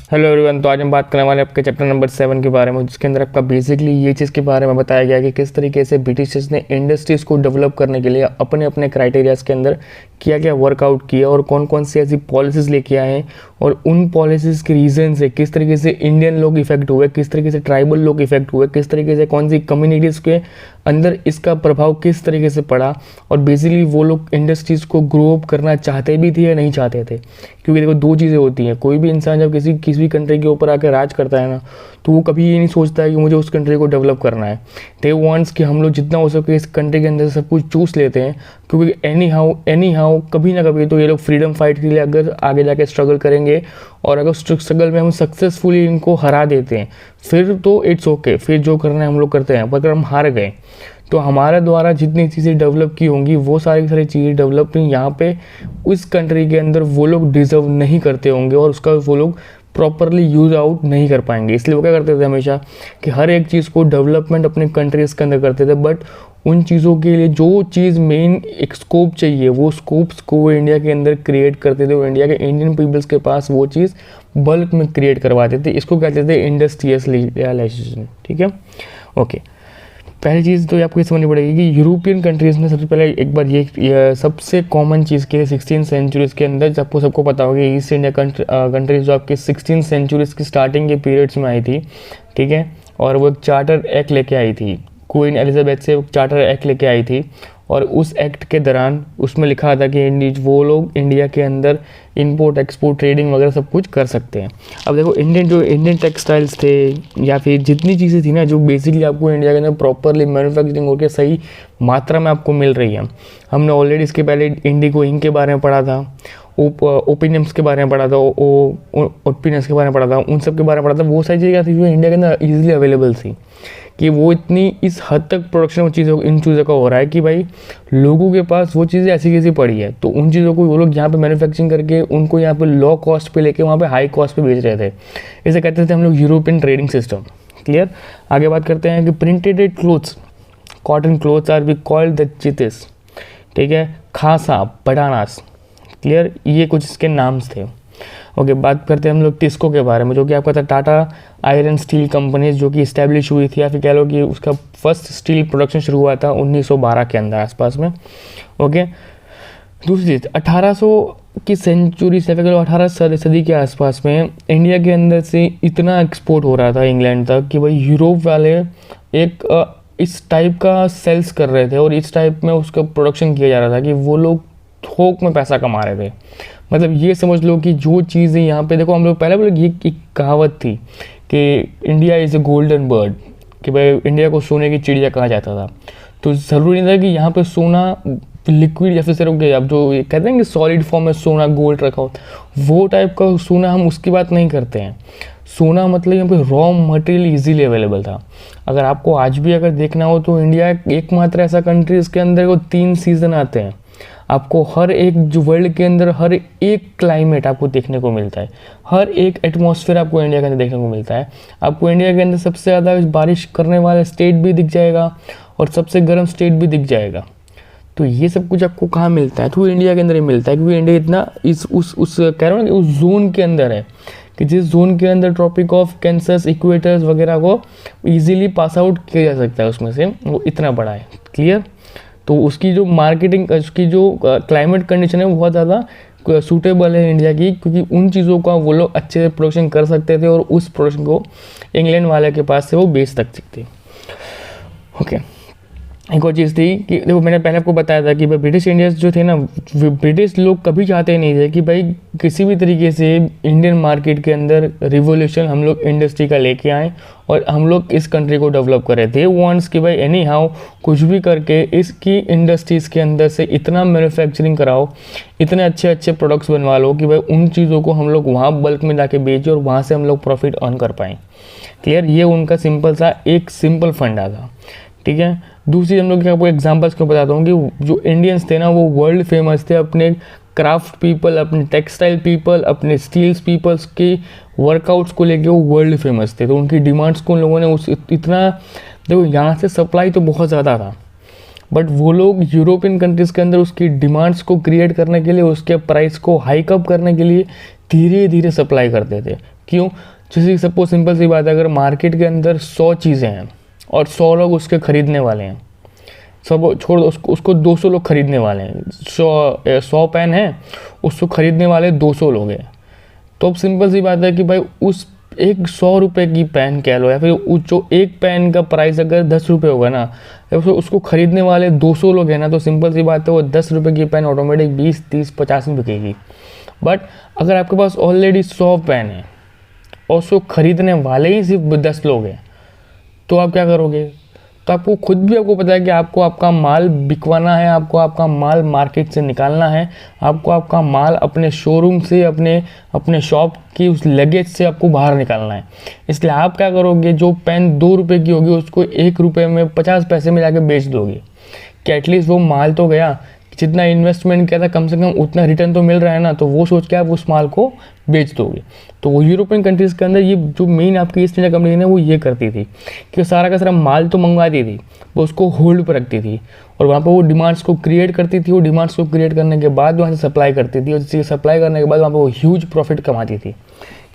Hello everyone. तो आज हम बात करने वाले हैं आपके चैप्टर नंबर 7 के बारे में, जिसके अंदर आपका बेसिकली ये चीज़ के बारे में बताया गया कि किस तरीके से ब्रिटिशर्स ने इंडस्ट्रीज़ को डेवलप करने के लिए अपने अपने क्राइटेरियाज़ के अंदर क्या क्या वर्कआउट किया और कौन कौन सी ऐसी पॉलिसीज़ लेके आए हैं और उन पॉलिसीज़ के रीज़न से किस तरीके से इंडियन लोग इफेक्ट हुए, किस तरीके से ट्राइबल लोग इफेक्ट हुए, किस तरीके से कौन सी कम्युनिटीज़ के अंदर इसका प्रभाव किस तरीके से पड़ा और बेसिकली वो लोग इंडस्ट्रीज़ को ग्रो अप करना चाहते भी थे या नहीं चाहते थे। क्योंकि देखो दो चीज़ें होती हैं, कोई भी इंसान जब किसी भी कंट्री के ऊपर आकर राज करता है ना, तो वो कभी ये नहीं सोचता है कि मुझे उस कंट्री को डेवलप करना है। दे वांट्स कि हम लोग जितना हो सके इस कंट्री के अंदर सब कुछ चूस लेते हैं, क्योंकि एनी हाउ कभी ना कभी तो ये लोग फ्रीडम फाइट के लिए अगर आगे जाके स्ट्रगल करेंगे और अगर स्ट्रगल में हम सक्सेसफुली इनको हरा देते हैं फिर तो इट्स ओके, फिर जो करना है हम लोग करते हैं। पर अगर हम हार गए तो हमारे द्वारा जितनी चीज़ें डेवलप की होंगी वो सारी की सारी चीज़ें डेवलप यहाँ पे उस कंट्री के अंदर वो लोग डिज़र्व नहीं करते होंगे और उसका वो लोग प्रॉपरली यूज़ आउट नहीं कर पाएंगे। इसलिए वो क्या करते थे हमेशा कि हर एक चीज़ को डेवलपमेंट अपने कंट्रीज़ के अंदर करते थे, बट उन चीज़ों के लिए जो चीज़ मेन एक स्कोप चाहिए वो स्कोप्स को वो इंडिया के अंदर क्रिएट करते थे और इंडिया के इंडियन पीपल्स के पास वो चीज़ बल्क में क्रिएट करवाते थे। इसको कहते थे इंडस्ट्रियलाइजेशन। ठीक है, ओके। पहली चीज़ तो आपको ये समझनी पड़ेगी कि यूरोपियन कंट्रीज़ में सबसे पहले एक बार ये सबसे कॉमन चीज़ की 16 सेंचुरीज़ के अंदर आपको सबको पता होगा ईस्ट इंडिया कंट्रीज़ जो आपके 16 सेंचुरीज़ की स्टार्टिंग के पीरियड्स में आई थी, ठीक है, और वो एक चार्टर एक्ट लेके आई थी, क्वीन एलिजाबेथ से चार्टर एक्ट लेके आई थी और उस एक्ट के दौरान उसमें लिखा था कि वो लोग इंडिया के अंदर इंपोर्ट एक्सपोर्ट ट्रेडिंग वगैरह सब कुछ कर सकते हैं। अब देखो इंडियन टेक्सटाइल्स थे या फिर जितनी चीज़ें थी ना जो बेसिकली आपको इंडिया के अंदर प्रॉपरली मैन्युफैक्चरिंग होकर सही मात्रा में आपको मिल रही है। हमने ऑलरेडी इसके पहले इंडिगो इंक के बारे में पढ़ा था, ओपिनियम्स के बारे में पढ़ा था, ओपिनियंस के बारे में पढ़ा था, उन सब के बारे में पढ़ा था। वो सारी चीज़ें थी जो इंडिया के अंदर ईजिली अवेलेबल थी कि वो इतनी इस हद तक प्रोडक्शन इन चीज़ों का हो रहा है कि भाई लोगों के पास वो चीज़ें ऐसी कैसी पड़ी है, तो उन चीज़ों को वो लोग यहाँ पे मैन्युफैक्चरिंग करके उनको यहाँ पे लो कॉस्ट पे लेके वहाँ पे हाई कॉस्ट पे बेच रहे थे। इसे कहते थे हम लोग यूरोपियन ट्रेडिंग सिस्टम। क्लियर। आगे बात करते हैं कि printed clothes, cotton clothes are be called the चितिस, ठीक है, खासा, बटानास। क्लियर, ये कुछ इसके नाम्स थे। ओके, बात करते हैं हम लोग टिस्को के बारे में, जो कि आपका था टाटा आयरन स्टील कंपनी, जो कि इस्टेब्लिश हुई थी या फिर कह लो कि उसका फर्स्ट स्टील प्रोडक्शन शुरू हुआ था 1912 के अंदर आसपास में। ओके, दूसरी चीज़ 1800 की सेंचुरी से, कह लो 18 सदी के आसपास में इंडिया के अंदर से इतना एक्सपोर्ट हो रहा था इंग्लैंड तक कि भाई यूरोप वाले एक इस टाइप का सेल्स कर रहे थे और इस टाइप में उसका प्रोडक्शन किया जा रहा था कि वो लोग थोक में पैसा कमा रहे थे। मतलब ये समझ लो कि जो चीज़ें यहाँ पे देखो, हम लोग पहले बोले ये एक कहावत थी कि India is a golden bird, कि भाई इंडिया को सोने की चिड़िया कहा जाता था। तो ज़रूरी नहीं था कि यहाँ पे सोना लिक्विड जैसे सिर्फ अब जो कहते हैं कि सॉलिड फॉर्म में सोना गोल्ड रखा हो, वो टाइप का सोना हम उसकी बात नहीं करते हैं। सोना मतलब यहाँ पे रॉ मटेरियल इजीली अवेलेबल था। अगर आपको आज भी अगर देखना हो तो इंडिया एकमात्र ऐसा कंट्री इसके अंदर को 3 सीज़न आते हैं। आपको हर एक जो वर्ल्ड के अंदर हर एक क्लाइमेट आपको देखने को मिलता है, हर एक एटमॉस्फेयर आपको इंडिया के अंदर देखने को मिलता है। आपको इंडिया के अंदर सबसे ज़्यादा बारिश करने वाला स्टेट भी दिख जाएगा और सबसे गर्म स्टेट भी दिख जाएगा। तो ये सब कुछ आपको कहाँ मिलता है? तो इंडिया के अंदर ही मिलता है, क्योंकि इंडिया इतना उस कह रहा हूँ ना कि उस जोन के अंदर है कि जिस जोन के अंदर ट्रॉपिक ऑफ कैंसर इक्वेटर्स वगैरह को ईजिली पास आउट किया जा सकता है, उसमें से वो इतना बड़ा है। क्लियर। तो उसकी जो मार्केटिंग, उसकी जो क्लाइमेट कंडीशन है वो बहुत ज़्यादा सूटेबल है इंडिया की, क्योंकि उन चीज़ों का वो लोग अच्छे से प्रोडक्शन कर सकते थे और उस प्रोडक्शन को इंग्लैंड वाले के पास से वो बेच सकते थे। ओके, एक और चीज़ थी कि देखो मैंने पहले आपको बताया था कि भाई ब्रिटिश इंडियंस जो थे ना, ब्रिटिश लोग कभी चाहते नहीं थे कि भाई किसी भी तरीके से इंडियन मार्केट के अंदर रिवोल्यूशन हम लोग इंडस्ट्री का लेके आएँ और हम लोग इस कंट्री को डेवलप करें। दे वांट्स कि भाई एनी हाउ कुछ भी करके इसकी इंडस्ट्रीज़ के अंदर से इतना मैन्युफैक्चरिंग कराओ, इतने अच्छे अच्छे प्रोडक्ट्स बनवा लो कि भाई उन चीज़ों को हम लोग वहाँ बल्क में जाके बेचें और वहाँ से हम लोग प्रॉफिट अर्न कर पाएँ। क्लियर, ये उनका सिंपल सा एक सिंपल फंडा था। ठीक है। दूसरी हम लोग आपको एग्जांपल्स क्यों बताता हूँ कि जो इंडियंस थे ना वो वर्ल्ड फेमस थे अपने क्राफ्ट पीपल, अपने टेक्सटाइल पीपल, अपने स्टील्स पीपल्स के वर्कआउट्स को लेके वो वर्ल्ड फेमस थे। तो उनकी डिमांड्स को उन लोगों ने उस इतना, देखो यहाँ से सप्लाई तो बहुत ज़्यादा था, बट वो लोग यूरोपियन कंट्रीज़ के अंदर उसकी डिमांड्स को क्रिएट करने के लिए, उसके प्राइस को हाइक अप करने के लिए धीरे धीरे सप्लाई करते थे। क्यों? जैसे सपोज सिंपल सी बात है, अगर मार्केट के अंदर 100 चीज़ें हैं और 100 लोग उसके ख़रीदने वाले हैं, सब छोड़ दो, उसको 200 लोग ख़रीदने वाले हैं, 100 पेन है, उसको ख़रीदने वाले 200 लोग हैं, तो अब सिंपल सी बात है कि भाई उस एक 100 रुपये की पेन कह लो या फिर जो एक पेन का प्राइस अगर 10 रुपये होगा ना, उसको ख़रीदने वाले 200 लोग हैं ना, तो सिंपल सी बात है वो 10 रुपये की पेन ऑटोमेटिक 20, 30, 50 में बिकेगी। बट अगर आपके पास ऑलरेडी 100 पेन है और उसको ख़रीदने वाले ही सिर्फ 10 लोग हैं, तो आप क्या करोगे? तो आपको खुद भी आपको पता है कि आपको आपका माल बिकवाना है, आपको आपका माल मार्केट से निकालना है, आपको आपका माल अपने शोरूम से, अपने शॉप की उस लगेज से आपको बाहर निकालना है। इसलिए आप क्या करोगे, जो पेन 2 रुपये की होगी उसको 1 रुपये में 50 पैसे में जाके बेच दोगे कि एटलीस्ट वो माल तो गया, जितना इन्वेस्टमेंट किया था कम से कम उतना रिटर्न तो मिल रहा है ना, तो वो सोच के आप उस माल को बेच दोगे। तो वो यूरोपियन कंट्रीज़ के अंदर ये जो मेन आपकी ईस्ट इंडिया कंपनी है वो ये करती थी कि सारा का सारा माल तो मंगवाती थी, वो उसको होल्ड पर रखती थी और वहाँ पर वो डिमांड्स को क्रिएट करती थी। वो डिमांड्स को क्रिएट करने के बाद वहाँ से सप्लाई करती थी और जिससे सप्लाई करने के बाद वहाँ पर वो ह्यूज प्रॉफिट कमाती थी।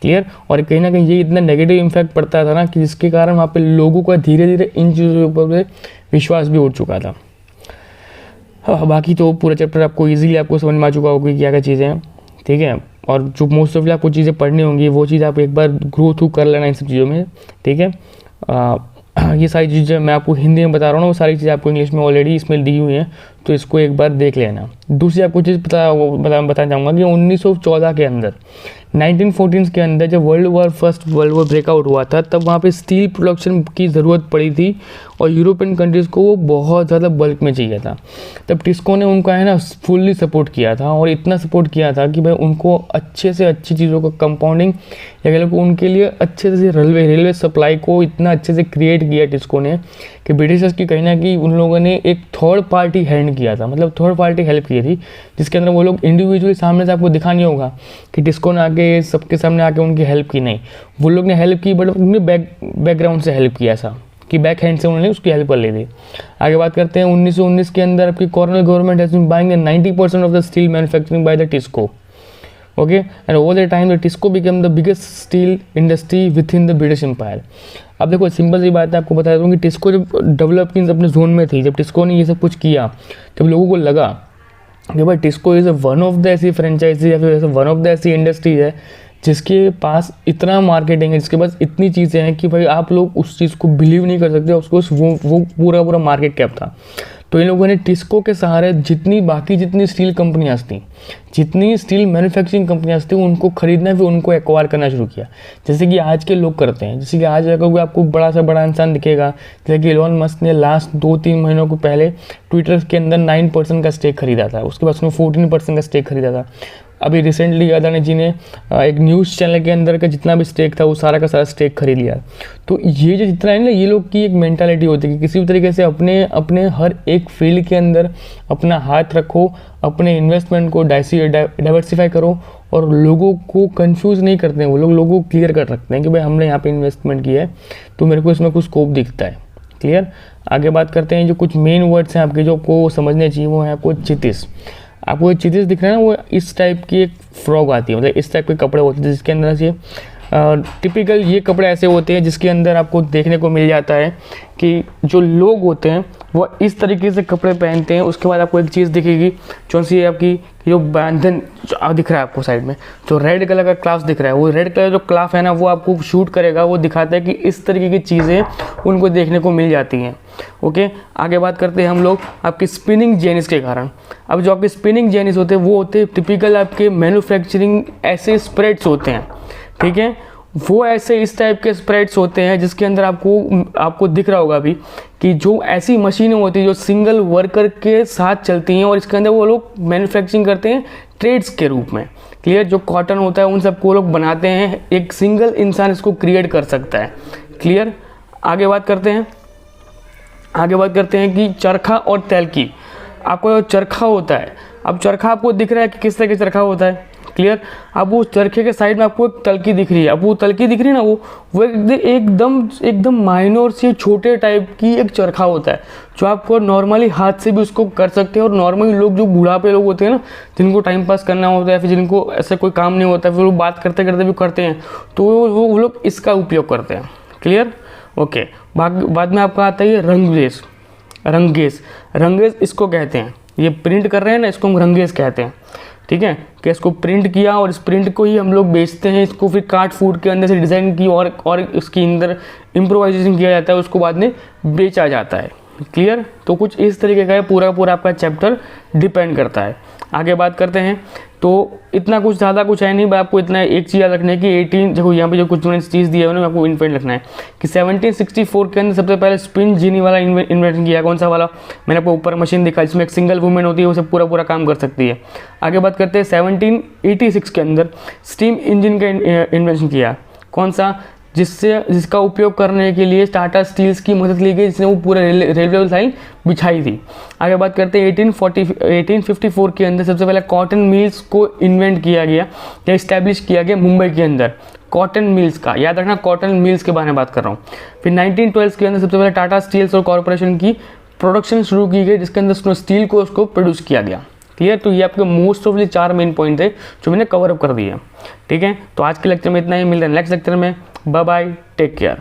क्लियर? और कहीं ना कहीं ये इतना नेगेटिव इम्पैक्ट पड़ता था ना कि जिसके कारण वहाँ पर लोगों का धीरे धीरे इन चीज़ों के ऊपर विश्वास भी उठ चुका था। हाँ, बाकी तो पूरा चैप्टर आपको इजीली आपको समझ में आ चुका होगा कि क्या क्या चीज़ें हैं, ठीक है। और जो मोस्ट ऑफली आपको चीज़ें पढ़नी होंगी वो चीज़ आप एक बार ग्रो थ्रू कर लेना इन सब चीज़ों में, ठीक है। ये सारी चीज़ें मैं आपको हिंदी में बता रहा हूँ ना, वो सारी चीज़ें आपको इंग्लिश में ऑलरेडी इसमें दी हुई हैं, तो इसको एक बार देख लेना। दूसरी आपको चीज़ बताना चाहूँगा कि 1914 के अंदर 1914 के अंदर जब वर्ल्ड वॉर ब्रेकआउट हुआ था, तब वहाँ पे स्टील प्रोडक्शन की ज़रूरत पड़ी थी और यूरोपियन कंट्रीज़ को वो बहुत ज़्यादा बल्क में चाहिए था। तब टिस्को ने उनका है ना फुल्ली सपोर्ट किया था और इतना सपोर्ट किया था कि भाई उनको अच्छे से अच्छी चीज़ों का कंपाउंडिंग या कह लो उनके लिए अच्छे से रेलवे सप्लाई को इतना अच्छे से क्रिएट किया टिस्को ने कि ब्रिटिशर्स की कहीं ना कहीं उन लोगों ने एक थर्ड पार्टी हैंड किया था, मतलब थर्ड पार्टी हेल्प की थी, जिसके अंदर वो लोग इंडिविजुअली सामने से आपको दिखा नहीं होगा कि टिस्को ने आके सबके सामने आके उनकी हेल्प की, नहीं, वो लोग ने हेल्प की बट उन्होंने बैकग्राउंड से हेल्प किया ऐसा कि बैक हैंड से उन्होंने उसकी हेल्प कर ली थी। आगे बात करते हैं 1919 के अंदर आपकी colonial government has been buying 90% of the steel manufacturing by the TISCO, okay, and over the time the TISCO became the biggest steel industry within the British empire. अब देखो सिंपल सी बात है, आपको बता दूँ कि टिस्को जब डेवलपिंग अपने जोन में थी, जब टिस्को ने ये सब कुछ किया, जब लोगों को लगा कि भाई TISCO is one of the ऐसी फ्रेंचाइजी या फिर वन ऑफ द ऐसी इंडस्ट्री है जिसके पास इतना मार्केटिंग है, जिसके पास इतनी चीज़ें हैं कि भाई आप लोग उस चीज़ को बिलीव नहीं कर सकते, उसको वो पूरा मार्केट कैप था। तो इन लोगों ने टिस्को के सहारे जितनी स्टील कंपनियाँ थी, जितनी स्टील मैन्युफैक्चरिंग कंपनियाँ थी, उनको खरीदना फिर उनको एक्वायर करना शुरू किया, जैसे कि आज के लोग करते हैं। जैसे कि आज अगर आपको बड़ा से बड़ा इंसान दिखेगा, जैसे कि एलोन मस्क ने लास्ट 2-3 महीनों को पहले ट्विटर के अंदर 9% का स्टेक खरीदा था, उसके बाद उसने 14% का स्टेक खरीदा था। अभी रिसेंटली अदानी जी ने एक न्यूज़ चैनल के अंदर का जितना भी स्टेक था वो सारा का सारा स्टेक खरीद लिया। तो ये जो जितना है ना, ये लोग की एक मेंटालिटी होती है कि किसी भी तरीके से अपने हर एक फील्ड के अंदर अपना हाथ रखो, अपने इन्वेस्टमेंट को डाइवर्सिफाई करो और लोगों को कंफ्यूज नहीं करते हैं। वो लोगों को क्लियर कर रखते हैं कि भाई हमने यहाँ पे इन्वेस्टमेंट किया है तो मेरे को इसमें कुछ स्कोप दिखता है। क्लियर? आगे बात करते हैं, जो कुछ मेन वर्ड्स हैं आपके जो आपको समझने चाहिए वो है आपको चितिस। आपको चितिस दिख रहा है ना, वो इस टाइप की एक फ्रॉक आती है, मतलब इस टाइप के कपड़े होते हैं जिसके अंदर से टिपिकल ये कपड़े ऐसे होते हैं जिसके अंदर आपको देखने को मिल जाता है कि जो लोग होते हैं वो इस तरीके से कपड़े पहनते हैं। उसके बाद आपको एक चीज़ दिखेगी जो सी आपकी जो बैंधन दिख रहा है आपको साइड में, जो रेड कलर का क्लाफ दिख रहा है, वो रेड कलर जो क्लाफ है ना वो आपको शूट करेगा, वो दिखाता है कि इस तरीके की चीज़ें उनको देखने को मिल जाती हैं। ओके, आगे बात करते हैं हम लोग आपकी स्पिनिंग जेनिस के कारण। अब जो आपके स्पिनिंग जेनिस होते हैं वो होते हैं टिपिकल आपके मैन्युफैक्चरिंग ऐसे स्प्रेड्स होते हैं, ठीक है, वो ऐसे इस टाइप के स्प्रेड्स होते हैं जिसके अंदर आपको दिख रहा होगा अभी कि जो ऐसी मशीनें होती हैं जो सिंगल वर्कर के साथ चलती हैं और इसके अंदर वो लोग मैन्युफैक्चरिंग करते हैं ट्रेड्स के रूप में। क्लियर? जो कॉटन होता है उन सबको लोग बनाते हैं, एक सिंगल इंसान इसको क्रिएट कर सकता है। क्लियर? आगे बात करते हैं कि चरखा और तैलकी। आपको चरखा होता है, अब चरखा आपको दिख रहा है कि किस तरह का चरखा होता है, क्लियर। अब वो चरखे के साइड में आपको एक तलकी दिख रही है, अब वो तलकी दिख रही है ना, वो एकदम माइनर से छोटे टाइप की एक चरखा होता है जो आपको नॉर्मली हाथ से भी उसको कर सकते हैं। और नॉर्मली लोग जो बुढ़ापे लोग होते हैं ना, जिनको टाइम पास करना होता है फिर जिनको ऐसा कोई काम नहीं होता, फिर वो बात करते करते भी करते हैं, तो वो लोग इसका उपयोग करते हैं। Clear, okay. बाद में आपका आता है ये रंगरेज। रंगरेज इसको कहते हैं, ये प्रिंट कर रहे हैं ना, इसको हम रंगरेज कहते हैं। ठीक है, कि इसको प्रिंट किया और इस प्रिंट को ही हम लोग बेचते हैं, इसको फिर काट फूट के अंदर से डिज़ाइन की और इसके अंदर इम्प्रोवाइजेशन किया जाता है, उसको बाद में बेचा जाता है। क्लियर, तो कुछ इस तरीके का है पूरा आपका चैप्टर डिपेंड करता है। आगे बात करते हैं, तो इतना कुछ ज़्यादा कुछ है नहीं, बस आपको इतना एक चीज़ याद रखना है कि 18 देखो यहाँ पे जो कुछ मैंने चीज़ दी है उन्हें आपको इन्फेंट रखना है कि 1764 के अंदर सबसे पहले स्पिन जीनी वाला इन्वेंशन किया। कौन सा वाला, मैंने आपको ऊपर मशीन दिखा जिसमें एक सिंगल वुमेन होती है, वो सब पूरा काम कर सकती है। आगे बात करते हैं 1786 के अंदर स्टीम इंजन का इन्वेंशन किया। कौन सा, जिसका उपयोग करने के लिए टाटा स्टील्स की मदद ली गई, जिसने वो पूरा रेलवे लाइन बिछाई थी। आगे बात करते हैं 1854 के अंदर सबसे पहले कॉटन मिल्स को इन्वेंट किया गया या इस्टेब्लिश किया गया मुंबई के अंदर। कॉटन मिल्स का याद रखना, कॉटन मिल्स के बारे में बात कर रहा हूँ। फिर 1912 के अंदर सबसे पहले टाटा स्टील्स और कॉर्पोरेशन की प्रोडक्शन शुरू की गई, जिसके अंदर स्टील को उसको प्रोड्यूस किया गया। क्लियर, तो ये आपके most of the 4 main point थे जो मैंने कवर अप कर दिए। ठीक है, तो आज के लेक्चर में इतना ही, मिलते हैं नेक्स्ट लेक्चर में। Bye bye, take care.